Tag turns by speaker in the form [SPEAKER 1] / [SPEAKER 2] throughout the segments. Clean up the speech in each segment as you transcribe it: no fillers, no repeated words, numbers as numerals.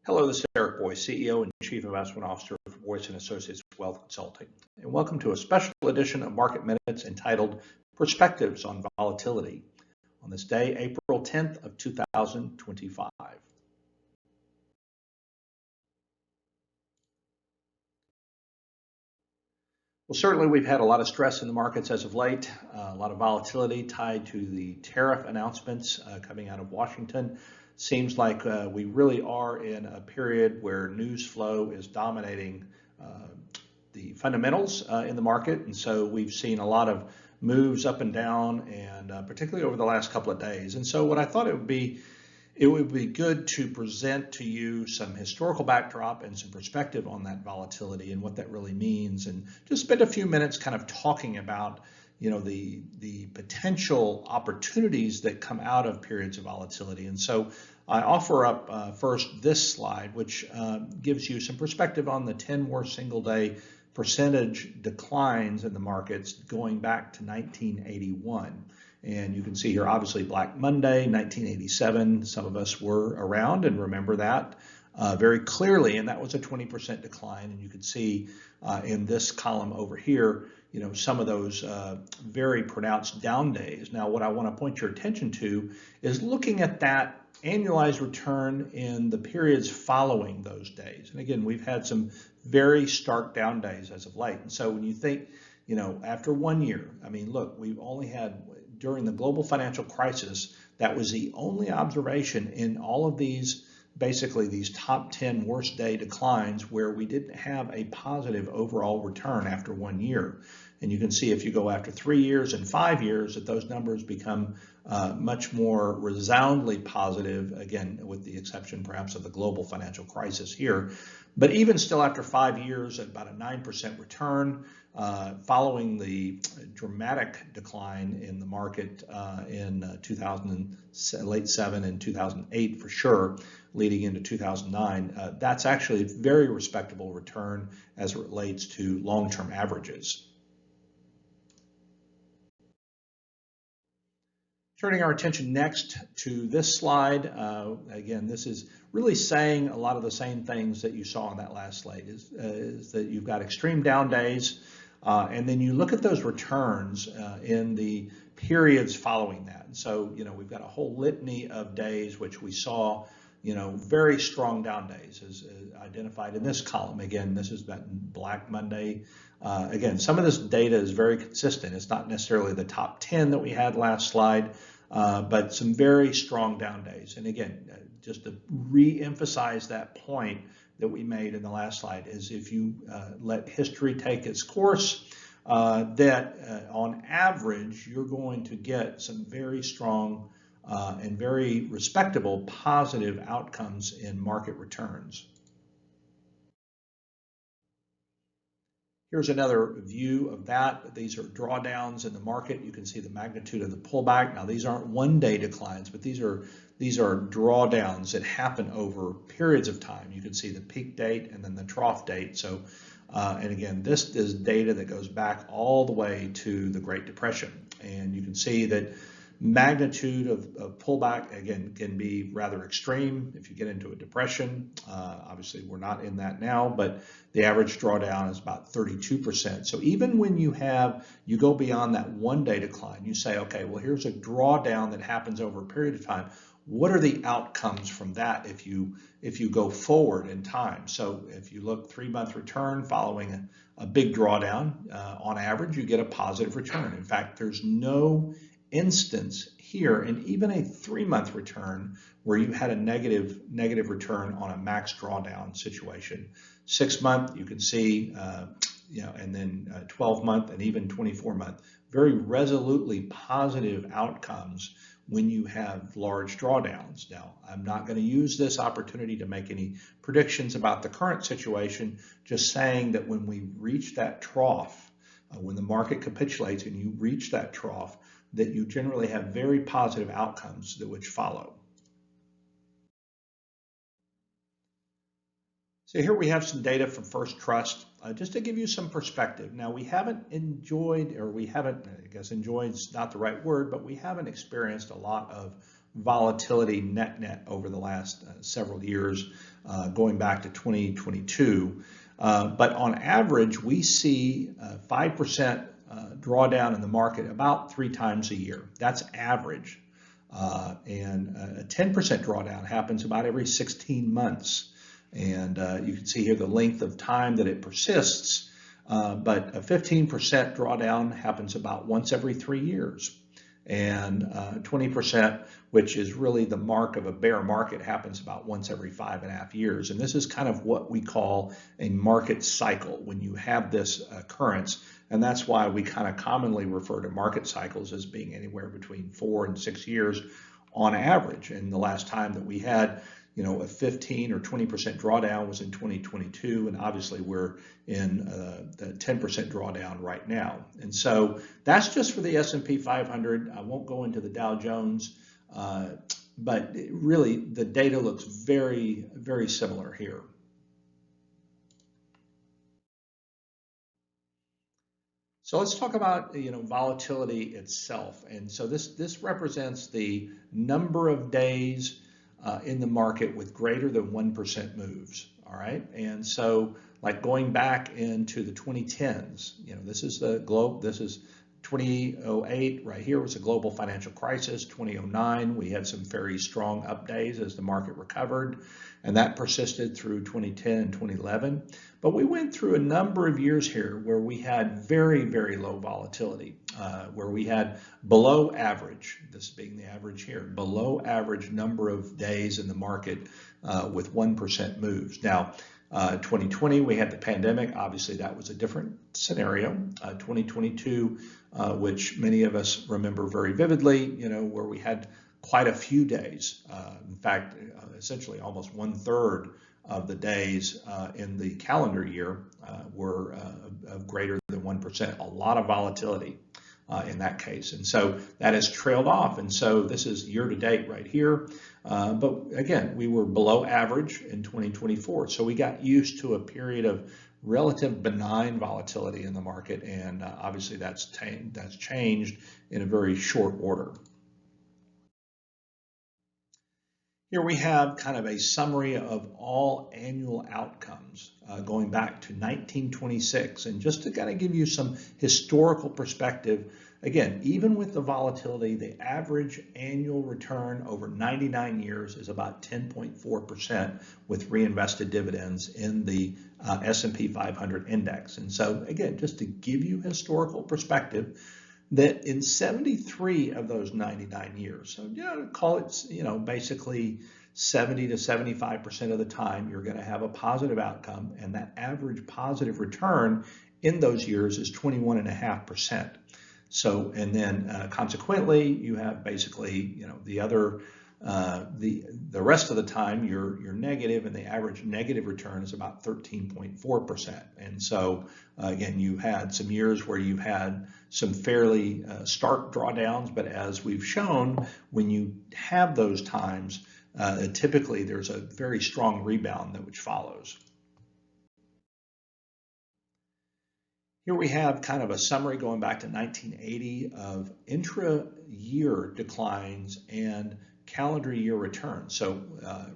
[SPEAKER 1] Hello, this is Eric Boyce, CEO and Chief Investment Officer for Boyce & Associates Wealth Consulting, and welcome to a special edition of Market Minutes entitled Perspectives on Volatility on this day, April 10th of 2025. Well, certainly we've had a lot of stress in the markets as of late, a lot of volatility tied to the tariff announcements coming out of Washington. Seems like we really are in a period where news flow is dominating the fundamentals in the market. And so we've seen a lot of moves up and down, and particularly over the last couple of days. And so what I thought it would be good to present to you some historical backdrop and some perspective on that volatility and what that really means, and just spend a few minutes kind of talking about the potential opportunities that come out of periods of volatility. And so I offer up first this slide, which gives you some perspective on the 10 worst single day percentage declines in the markets going back to 1981. And you can see here, obviously, Black Monday, 1987. Some of us were around and remember that very clearly, and that was a 20% decline. And you can see in this column over here, some of those very pronounced down days. Now, what I want to point your attention to is looking at that annualized return in the periods following those days. And again, we've had some very stark down days as of late. And so when you think, after 1 year, I mean, look, we've only had, during the global financial crisis, that was the only observation in all of these, basically these top 10 worst day declines, where we didn't have a positive overall return after 1 year. And you can see if you go after 3 years and 5 years, that those numbers become much more resoundingly positive, again, with the exception perhaps of the global financial crisis here. But even still, after 5 years, at about a 9% return, following the dramatic decline in the market in late 7 and 2008 for sure, leading into 2009, that's actually a very respectable return as it relates to long-term averages. Turning our attention next to this slide, again, this is really saying a lot of the same things that you saw on that last slide, is that you've got extreme down days, and then you look at those returns in the periods following that. And so, we've got a whole litany of days which we saw, very strong down days as identified in this column. Again, this is that Black Monday. Again, some of this data is very consistent. It's not necessarily the top 10 that we had last slide, but some very strong down days. And again, just to re-emphasize that point that we made in the last slide, is if you let history take its course, that on average, you're going to get some very strong and very respectable positive outcomes in market returns. Here's another view of that. These are drawdowns in the market. You can see the magnitude of the pullback. Now, these aren't one-day declines, but these are drawdowns that happen over periods of time. You can see the peak date and then the trough date. So, and again, this is data that goes back all the way to the Great Depression. And you can see that magnitude of pullback, again, can be rather extreme if you get into a depression. Obviously, we're not in that now, but the average drawdown is about 32%. So even when you go beyond that one-day decline, you say, okay, well, here's a drawdown that happens over a period of time. What are the outcomes from that if you go forward in time? So if you look 3-month return following a big drawdown, on average, you get a positive return. In fact, there's no instance here in even a 3-month return where you had a negative return on a max drawdown situation. 6-month, you can see, and then 12-month and even 24-month, very resolutely positive outcomes when you have large drawdowns. Now, I'm not going to use this opportunity to make any predictions about the current situation, just saying that when we reach that trough, when the market capitulates and you reach that trough, that you generally have very positive outcomes which follow. So here we have some data from First Trust, just to give you some perspective. Now, we haven't enjoyed, I guess enjoyed is not the right word, but we haven't experienced a lot of volatility net over the last several years, going back to 2022. But on average, we see 5% drawdown in the market about 3 times a year. That's average. And a 10% drawdown happens about every 16 months. And you can see here the length of time that it persists. But a 15% drawdown happens about once every 3 years. And 20%, which is really the mark of a bear market, happens about once every 5.5 years. And this is kind of what we call a market cycle when you have this occurrence. And that's why we kind of commonly refer to market cycles as being anywhere between 4 and 6 years on average. And the last time that we had a 15 or 20% drawdown was in 2022, and obviously we're in the 10% drawdown right now. And so that's just for the S&P 500. I won't go into the Dow Jones, but really the data looks very, very similar here. So let's talk about volatility itself. And so this represents the number of days in the market with greater than 1% moves. All right, and so like going back into the 2010s, this is the globe. This is 2008 right here was a global financial crisis. 2009 we had some very strong up days as the market recovered, and that persisted through 2010 and 2011. But we went through a number of years here where we had very, very low volatility, where we had below average, this being the average here, below average number of days in the market with 1% moves. Now, 2020, we had the pandemic. Obviously, that was a different scenario. 2022, which many of us remember very vividly, where we had quite a few days. In fact, essentially almost 1/3 of the days in the calendar year were of greater than 1%. A lot of volatility in that case. And so that has trailed off. And so this is year to date right here. But again, we were below average in 2024. So we got used to a period of relative benign volatility in the market. And obviously that's changed in a very short order. Here we have kind of a summary of all annual outcomes going back to 1926. And just to kind of give you some historical perspective, again, even with the volatility, the average annual return over 99 years is about 10.4% with reinvested dividends in the S&P 500 index. And so again, just to give you historical perspective, that in 73 of those 99 years, so call it basically 70 to 75% of the time, you're going to have a positive outcome, and that average positive return in those years is 21.5%. So, and then consequently, you have basically the other the rest of the time you're negative, and the average negative return is about 13.4%. And so again, you had some years where you've had some fairly stark drawdowns, but as we've shown, when you have those times, typically there's a very strong rebound which follows. Here we have kind of a summary going back to 1980 of intra-year declines and calendar year returns. So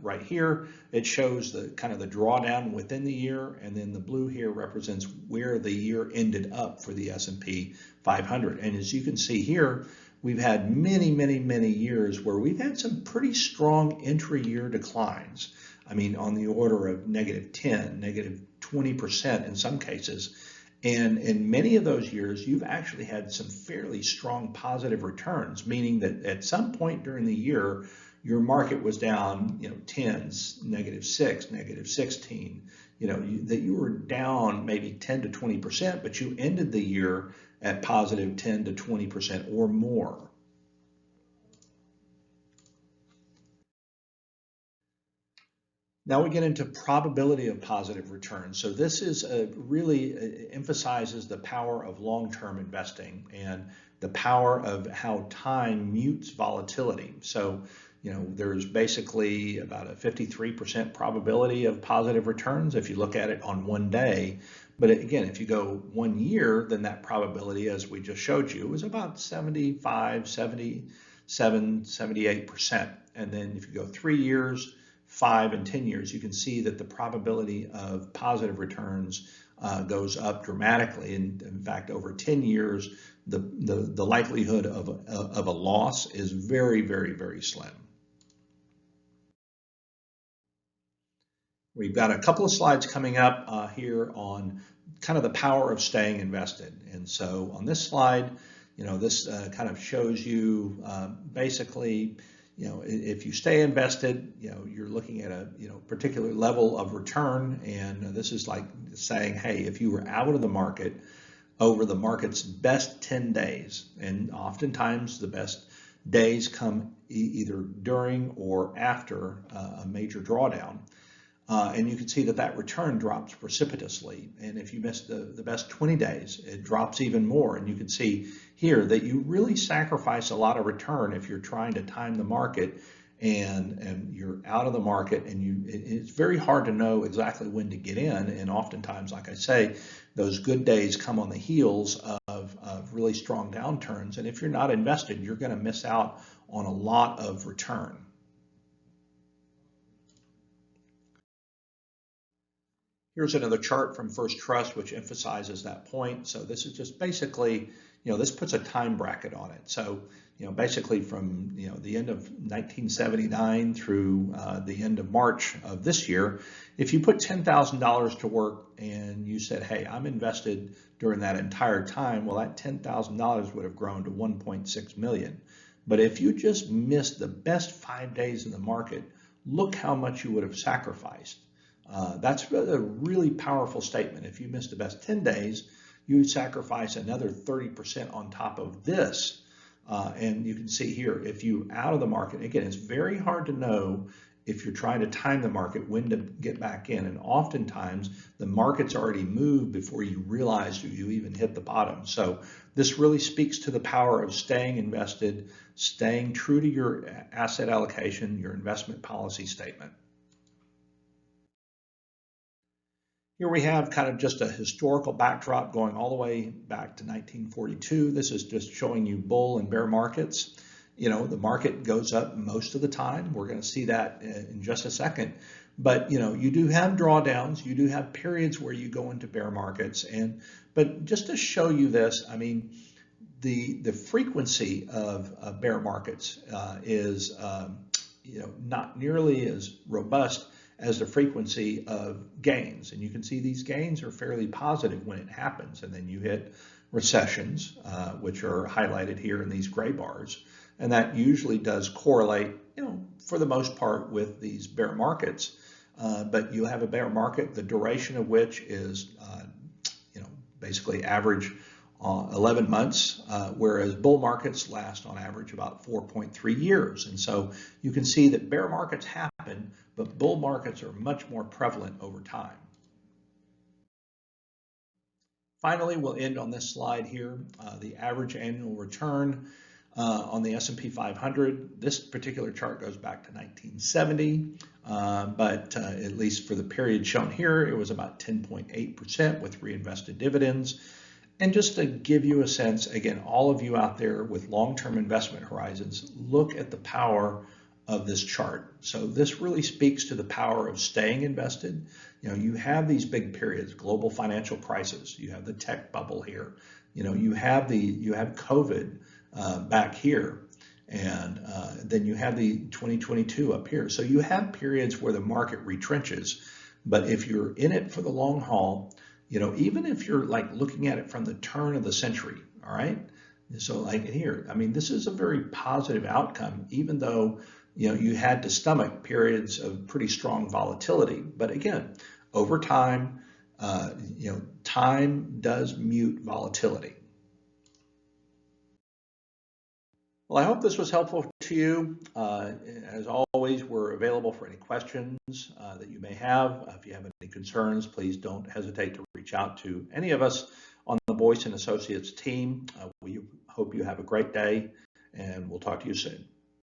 [SPEAKER 1] right here, it shows the kind of the drawdown within the year, and then the blue here represents where the year ended up for the S&P 500. And as you can see here, we've had many, many, many years where we've had some pretty strong intra-year declines. I mean, on the order of -10, -20% in some cases. And in many of those years, you've actually had some fairly strong positive returns, meaning that at some point during the year, your market was down, 10s, -6, -16, that you were down maybe 10 to 20%, but you ended the year at positive 10 to 20% or more. Now we get into probability of positive returns. So this is really emphasizes the power of long-term investing and the power of how time mutes volatility. So, there's basically about a 53% probability of positive returns if you look at it on one day. But again, if you go 1 year, then that probability, as we just showed you, is about 75, 70, 78%. And then if you go 3 years, 5 and 10 years, you can see that the probability of positive returns goes up dramatically. And in fact, over 10 years, the likelihood of a loss is very, very, very slim. We've got a couple of slides coming up here on kind of the power of staying invested. And so on this slide, this kind of shows you basically, if you stay invested, you're looking at a particular level of return. And this is like saying, hey, if you were out of the market over the market's best 10 days, and oftentimes the best days come either during or after a major drawdown. And you can see that return drops precipitously. And if you miss the best 20 days, it drops even more. And you can see here that you really sacrifice a lot of return if you're trying to time the market and you're out of the market, and it's very hard to know exactly when to get in. And oftentimes, like I say, those good days come on the heels of really strong downturns. And if you're not invested, you're going to miss out on a lot of return. Here's another chart from First Trust, which emphasizes that point. So this is just basically, this puts a time bracket on it. So, basically from, the end of 1979 through the end of March of this year, if you put $10,000 to work and you said, hey, I'm invested during that entire time, well, that $10,000 would have grown to 1.6 million. But if you just missed the best 5 days in the market, look how much you would have sacrificed. That's a really powerful statement. If you missed the best 10 days, you would sacrifice another 30% on top of this. And you can see here, if you're out of the market, again, it's very hard to know if you're trying to time the market when to get back in. And oftentimes the market's already moved before you realize you even hit the bottom. So this really speaks to the power of staying invested, staying true to your asset allocation, your investment policy statement. Here we have kind of just a historical backdrop going all the way back to 1942. This is just showing you bull and bear markets. The market goes up most of the time. We're going to see that in just a second. But, you do have drawdowns. You do have periods where you go into bear markets. But just to show you this, I mean, the frequency of bear markets is, not nearly as robust as the frequency of gains. And you can see these gains are fairly positive when it happens. And then you hit recessions, which are highlighted here in these gray bars. And that usually does correlate, for the most part with these bear markets. But you have a bear market, the duration of which is, basically average 11 months, whereas bull markets last on average about 4.3 years. And so you can see that bear markets happen, but bull markets are much more prevalent over time. Finally, we'll end on this slide here, the average annual return on the S&P 500. This particular chart goes back to 1970, but at least for the period shown here, it was about 10.8% with reinvested dividends. And just to give you a sense, again, all of you out there with long-term investment horizons, look at the power of this chart. So this really speaks to the power of staying invested. You have these big periods, global financial crisis, you have the tech bubble here, you have COVID back here, and then you have the 2022 up here. So you have periods where the market retrenches, but if you're in it for the long haul, even if you're like looking at it from the turn of the century, all right? So like here, I mean, this is a very positive outcome, even though, you had to stomach periods of pretty strong volatility. But again, over time, time does mute volatility. Well, I hope this was helpful to you. As always, we're available for any questions that you may have. If you have any concerns, please don't hesitate to reach out to any of us on the Boyce & Associates team. We hope you have a great day, and we'll talk to you soon.